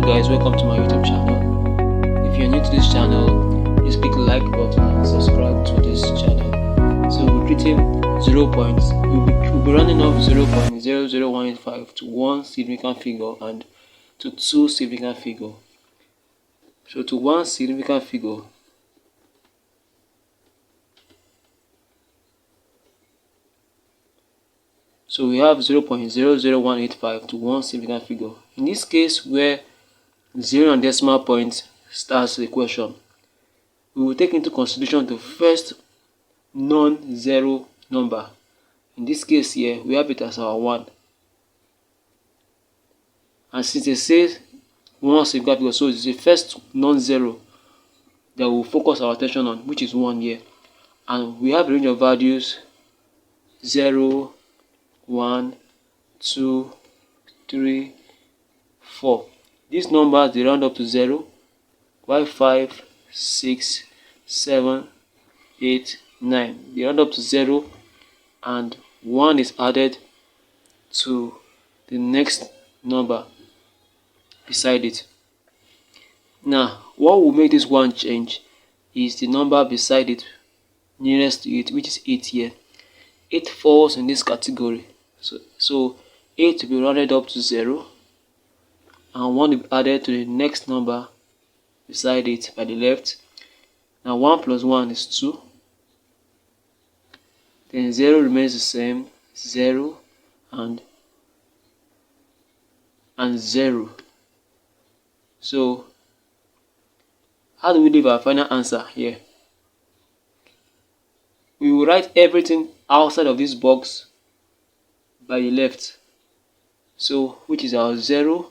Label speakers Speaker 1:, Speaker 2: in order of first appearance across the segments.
Speaker 1: guys, welcome to my YouTube channel. If you're new to this channel, please click the like button and subscribe to this channel. So we're treating 0 points. We'll be running off 0.00185 to one significant figure and to two significant figure. So to one significant figure, so we have 0.00185 to one significant figure. In this case, where 0 and decimal point starts the question, we will take into consideration the first non-zero number. In this case here, we have it as our 1. And since it says one significant figure, so it's the first non-zero that we'll focus our attention on, which is 1 here. And we have a range of values 0, 1, 2, 3, 4. These numbers, they round up to 0, while 5, 6, 7, 8, 9. They round up to 0, and 1 is added to the next number beside it. Now, what will make this 1 change is the number beside it, nearest to it, which is 8 here. 8 falls in this category. So 8 will be rounded up to 0, and 1 will be added to the next number beside it by the left. Now 1 plus 1 is 2. Then 0 remains the same, 0 and 0. So how do we leave our final answer here? We will write everything outside of this box by the left. So which is our 0,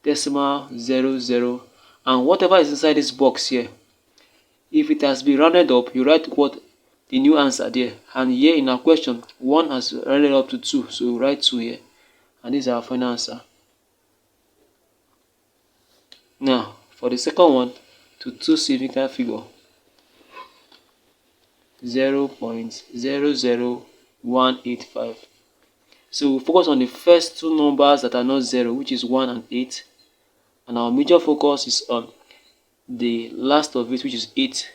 Speaker 1: decimal 0, 0, and whatever is inside this box here, if it has been rounded up, you write what the new answer there. And here in our question, 1 has rounded up to 2, so we write 2 here, and this is our final answer. Now for the second one, to two significant figure, 0.00185. So we focus on the first two numbers that are not 0, which is 1 and 8, and our major focus is on the last of it, which is 8.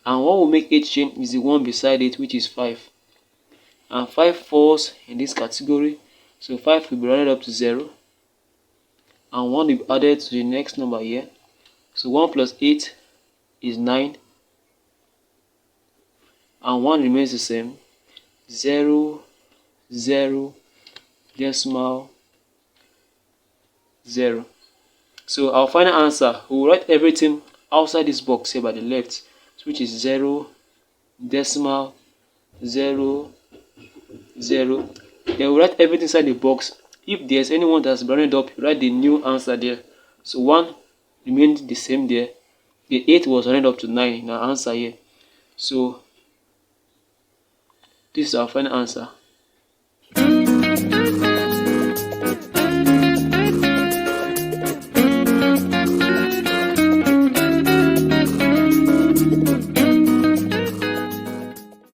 Speaker 1: And what will make 8 change is the one beside it, which is 5. And 5 falls in this category, so 5 will be rounded up to 0, and 1 will be added to the next number here. So 1 plus 8 is 9, and 1 remains the same, 0, 0, decimal 0. So our final answer, we will write everything outside this box here by the left, which is 0, decimal 0, 0. Then we write everything inside the box. If there's anyone that's rounded up, you write the new answer there. So 1 remained the same there. The 8 was rounded up to 9 in our answer here. So this is our final answer.